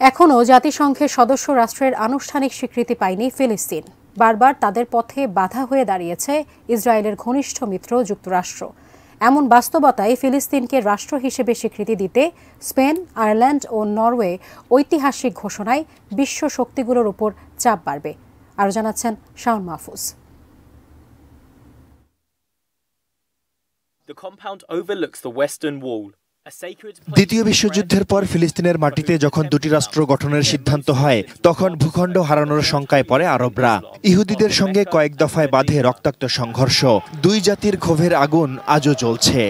এখনও জাতিসংঘের সদস্য রাষ্ট্রের আনুষ্ঠানিক স্বীকৃতি পায়নি ফিলিস্তিন। বারবার তাদের পথে বাধা হয়ে দাঁড়িয়েছে ইসরায়েলের ঘনিষ্ঠ মিত্র যুক্তরাষ্ট্র। এমন বাস্তবতায় ফিলিস্তিনকে রাষ্ট্র হিসেবে স্বীকৃতি দিতে স্পেন, আয়ারল্যান্ড ও নরওয়ে ঐতিহাসিক ঘোষণায় বিশ্ব শক্তিগুলোর উপর চাপ বাড়বে। আরও জানাচ্ছেন Shaon Mahfuz. The compound overlooks the western wall. দ্বিতীয় বিশ্বযুদ্ধের পর ফিলিস্তিনের মাটিতে যখন দুটি রাষ্ট্র গঠনের সিদ্ধান্ত হয় তখন ভূখণ্ড হারানোর শঙ্কায় পড়ে আরবরা। ইহুদিদের সঙ্গে কয়েক দফায় বাধে রক্তাক্ত সংঘর্ষ। দুই জাতির ক্ষোভের আগুন আজও জ্বলছে।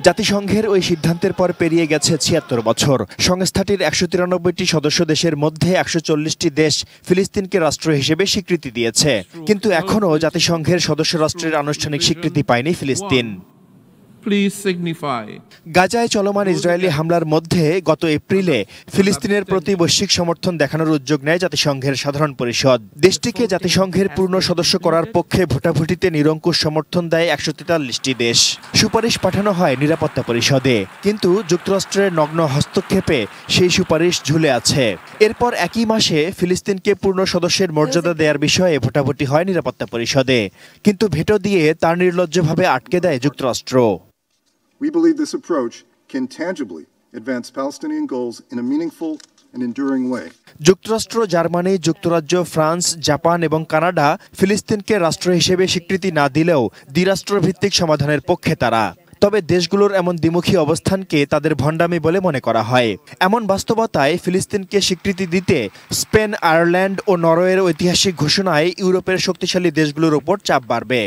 জাতিসংঘের ওই সিদ্ধান্তের পর পেরিয়ে গেছে ৭৬ বছর। সংস্থাটির ১৯৩টি সদস্য দেশের মধ্যে ১৪০টি দেশ ফিলিস্তিনকে রাষ্ট্র হিসেবে স্বীকৃতি দিয়েছে, কিন্তু এখনও জাতিসংঘের সদস্য রাষ্ট্রের আনুষ্ঠানিক স্বীকৃতি পায়নি ফিলিস্তিন। গাজায় চলমান ইসরায়েলি হামলার মধ্যে গত এপ্রিলে ফিলিস্তিনের প্রতি বৈশ্বিক সমর্থন দেখানোর উদ্যোগ নেয় জাতিসংঘের সাধারণ পরিষদ। দেশটিকে জাতিসংঘের পূর্ণ সদস্য করার পক্ষে ভোটাভুটিতে নিরঙ্কুশ সমর্থন দেয় ১৪৩টি দেশ। সুপারিশ পাঠানো হয় নিরাপত্তা পরিষদে, কিন্তু যুক্তরাষ্ট্রের নগ্ন হস্তক্ষেপে সেই সুপারিশ ঝুলে আছে। এরপর একই মাসে ফিলিস্তিনকে পূর্ণ সদস্যের মর্যাদা দেওয়ার বিষয়ে ভোটাভুটি হয় নিরাপত্তা পরিষদে, কিন্তু ভেটো দিয়ে তার নির্লজ্জভাবে আটকে দেয় যুক্তরাষ্ট্র। We believe this approach can tangibly advance Palestinian goals in a meaningful and enduring way. যুক্তরাষ্ট্র, জার্মানি, যুক্তরাজ্য, ফ্রান্স, জাপান এবং কানাডা ফিলিস্তিনকে রাষ্ট্র হিসেবে স্বীকৃতি না দিলেও দ্বিরাষ্ট্রভিত্তিক সমাধানের পক্ষে তারা। তবে দেশগুলোর এমন দ্বিমুখী অবস্থানকে তাদের ভণ্ডামি বলে মনে করা হয়। এমন বাস্তবতায় ফিলিস্তিনকে স্বীকৃতি দিতে স্পেন, আয়ারল্যান্ড ও নরওয়ের ঐতিহাসিক ঘোষণায় ইউরোপের শক্তিশালী দেশগুলোর উপর চাপ বাড়বে।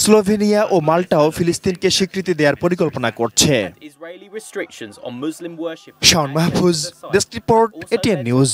স্লোভেনিয়া ও মাল্টাও ফিলিস্তিনকে স্বীকৃতি দেওয়ার পরিকল্পনা করছে। Shaon Mahfuz, desk report, ATN news.